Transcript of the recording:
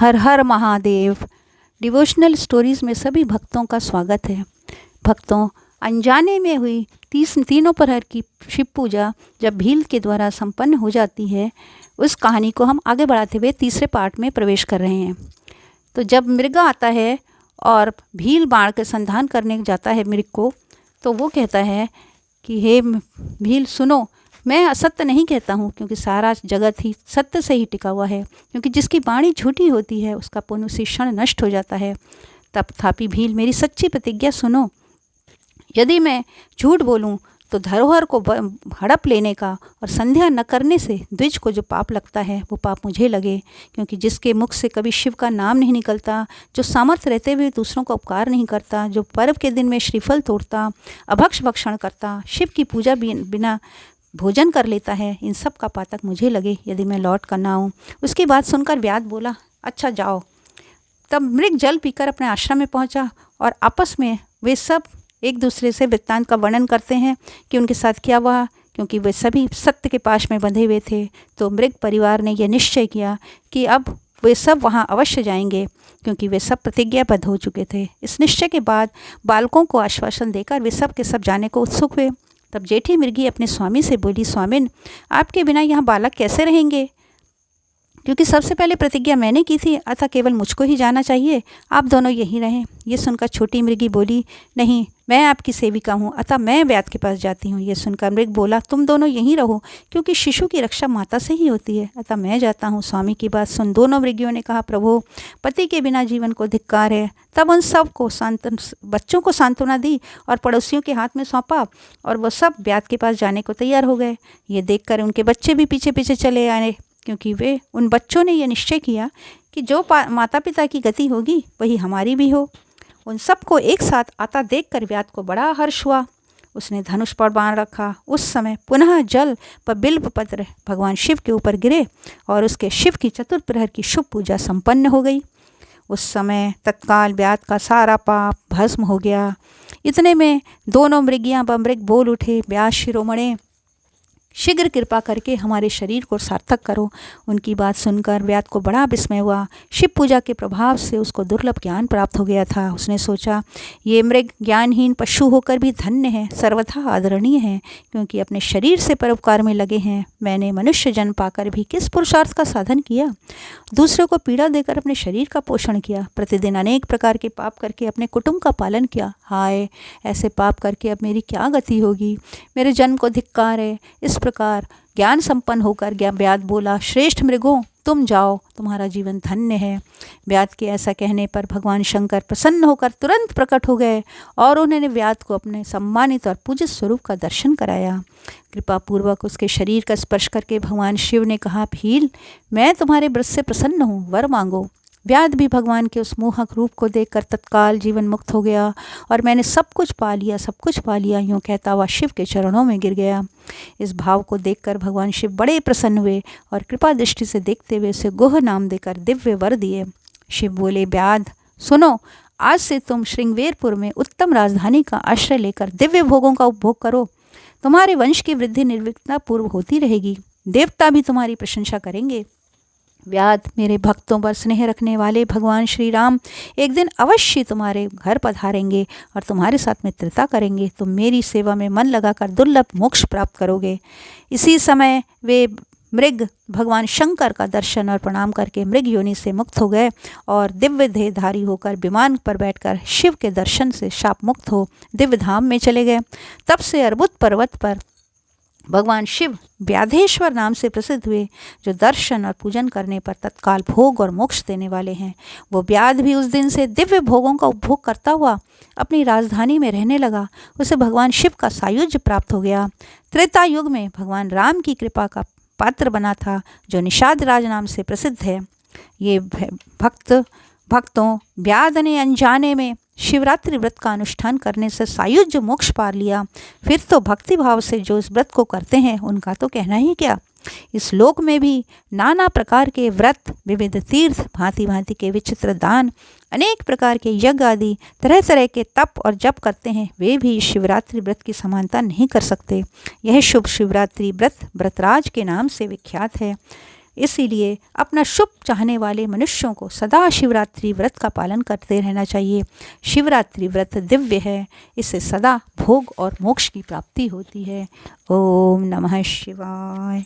हर हर Mahadev. Devotional stories में सभी भक्तों का स्वागत है। भक्तों, अनजाने में हुई तीनों प्रहर की शिव पूजा जब भील के द्वारा संपन्न हो जाती है, उस कहानी को हम आगे बढ़ाते हुए तीसरे पार्ट में प्रवेश कर रहे हैं। तो जब मृग आता है और भील बाण के संधान करने जाता है मृग को, तो वो कहता है कि हे भील सुनो, मैं असत्य नहीं कहता हूँ, क्योंकि सारा जगत ही सत्य से ही टिका हुआ है। क्योंकि जिसकी वाणी झूठी होती है उसका पुण्य उसी क्षण नष्ट हो जाता है। तथापि भील, मेरी सच्ची प्रतिज्ञा सुनो। यदि मैं झूठ बोलूँ तो धरोहर को हड़प लेने का और संध्या न करने से द्विज को जो पाप लगता है वो पाप मुझे लगे। क्योंकि जिसके मुख से कभी शिव का नाम नहीं निकलता, जो सामर्थ्य रहते हुए दूसरों का उपकार नहीं करता, जो पर्व के दिन में श्रीफल तोड़ता, अभक्ष भक्षण करता, शिव की पूजा बिना भोजन कर लेता है, इन सब का पातक मुझे लगे यदि मैं लौट कर ना आऊँ। उसकी बात सुनकर व्याध बोला, अच्छा जाओ। तब मृग जल पीकर अपने आश्रम में पहुंचा और आपस में वे सब एक दूसरे से वृत्तांत का वर्णन करते हैं कि उनके साथ क्या हुआ। क्योंकि वे सभी सत्य के पाश में बंधे हुए थे, तो मृग परिवार ने यह निश्चय किया कि अब वे सब वहाँ अवश्य जाएंगे, क्योंकि वे सब प्रतिज्ञाबद्ध हो चुके थे। इस निश्चय के बाद बालकों को आश्वासन देकर वे सब के सब जाने को उत्सुक हुए। तब जेठी मृगी अपने स्वामी से बोली, स्वामिन, आपके बिना यहाँ बालक कैसे रहेंगे? क्योंकि सबसे पहले प्रतिज्ञा मैंने की थी, अतः केवल मुझको ही जाना चाहिए, आप दोनों यहीं रहें। ये सुनकर छोटी मृगी बोली, नहीं, मैं आपकी सेविका हूँ, अतः मैं व्याध के पास जाती हूँ। ये सुनकर मृग बोला, तुम दोनों यहीं रहो, क्योंकि शिशु की रक्षा माता से ही होती है, अतः मैं जाता हूँ। स्वामी की बात सुन दोनों मृगियों ने कहा, प्रभु, पति के बिना जीवन को धिक्कार है। तब उन सब को बच्चों को सांत्वना दी और पड़ोसियों के हाथ में सौंपा, और वह सब व्याध के पास जाने को तैयार हो गए। ये देखकर उनके बच्चे भी पीछे पीछे चले आए, क्योंकि वे उन बच्चों ने यह निश्चय किया कि जो माता पिता की गति होगी वही हमारी भी हो। उन सबको एक साथ आता देखकर व्याध को बड़ा हर्ष हुआ। उसने धनुष पर बाण रखा। उस समय पुनः जल पर बिल्व पत्र भगवान शिव के ऊपर गिरे और उसके शिव की चतुर्प्रहर की शुभ पूजा संपन्न हो गई। उस समय तत्काल व्याध का सारा पाप भस्म हो गया। इतने में दोनों मृगियां व मृग बोल उठे, व्यास शिरोमणे, शीघ्र कृपा करके हमारे शरीर को सार्थक करो। उनकी बात सुनकर व्याध को बड़ा विस्मय हुआ। शिव पूजा के प्रभाव से उसको दुर्लभ ज्ञान प्राप्त हो गया था। उसने सोचा, ये मृग ज्ञानहीन पशु होकर भी धन्य है, सर्वथा आदरणीय है, क्योंकि अपने शरीर से परोपकार में लगे हैं। मैंने मनुष्य जन्म पाकर भी किस पुरुषार्थ का साधन किया? दूसरों को पीड़ा देकर अपने शरीर का पोषण किया, प्रतिदिन अनेक प्रकार के पाप करके अपने कुटुंब का पालन किया। हाय, ऐसे पाप करके अब मेरी क्या गति होगी? मेरे जन्म को धिक्कार है। इस प्रकार ज्ञान संपन्न होकर व्याध बोला, श्रेष्ठ मृगों, तुम जाओ, तुम्हारा जीवन धन्य है। व्याध के ऐसा कहने पर भगवान शंकर प्रसन्न होकर तुरंत प्रकट हो गए और उन्होंने व्याध को अपने सम्मानित और पूजित स्वरूप का दर्शन कराया। कृपा पूर्वक उसके शरीर का स्पर्श करके भगवान शिव ने कहा, भील, मैं तुम्हारे व्रत से प्रसन्न हूँ, वर मांगो। व्याध भी भगवान के उस मोहक रूप को देखकर तत्काल जीवन मुक्त हो गया और मैंने सब कुछ पा लिया, सब कुछ पा लिया, यूँ कहता हुआ शिव के चरणों में गिर गया। इस भाव को देखकर भगवान शिव बड़े प्रसन्न हुए और कृपा दृष्टि से देखते हुए उसे गुह नाम देकर दिव्य वर दिए। शिव बोले, व्याध सुनो, आज से तुम श्रृंगवेरपुर में उत्तम राजधानी का आश्रय लेकर दिव्य भोगों का उपभोग करो। तुम्हारे वंश की वृद्धि निर्विघ्न पूर्व होती रहेगी, देवता भी तुम्हारी प्रशंसा करेंगे। व्याध, मेरे भक्तों पर स्नेह रखने वाले भगवान श्री राम एक दिन अवश्य तुम्हारे घर पधारेंगे और तुम्हारे साथ मित्रता करेंगे। तुम मेरी सेवा में मन लगाकर दुर्लभ मोक्ष प्राप्त करोगे। इसी समय वे मृग भगवान शंकर का दर्शन और प्रणाम करके मृग योनि से मुक्त हो गए और दिव्य देहधारी होकर विमान पर बैठकर शिव के दर्शन से शाप मुक्त हो दिव्य धाम में चले गए। तब से अर्बुद पर्वत पर भगवान शिव व्याधेश्वर नाम से प्रसिद्ध हुए, जो दर्शन और पूजन करने पर तत्काल भोग और मोक्ष देने वाले हैं। वो व्याध भी उस दिन से दिव्य भोगों का उपभोग करता हुआ अपनी राजधानी में रहने लगा। उसे भगवान शिव का सायुज्य प्राप्त हो गया। त्रेता युग में भगवान राम की कृपा का पात्र बना था, जो निषाद राज नाम से प्रसिद्ध है। ये भक्तों, व्याध ने अनजाने में शिवरात्रि व्रत का अनुष्ठान करने से सायुज्य मोक्ष पा लिया। फिर तो भक्ति भाव से जो इस व्रत को करते हैं उनका तो कहना ही क्या। इस लोक में भी नाना प्रकार के व्रत, विविध तीर्थ, भांति भांति के विचित्र दान, अनेक प्रकार के यज्ञ आदि तरह तरह के तप और जप करते हैं, वे भी शिवरात्रि व्रत की समानता नहीं कर सकते। यह शुभ शिवरात्रि व्रत व्रतराज के नाम से विख्यात है। इसीलिए अपना शुभ चाहने वाले मनुष्यों को सदा शिवरात्रि व्रत का पालन करते रहना चाहिए। शिवरात्रि व्रत दिव्य है, इससे सदा भोग और मोक्ष की प्राप्ति होती है। ओम नमः शिवाय।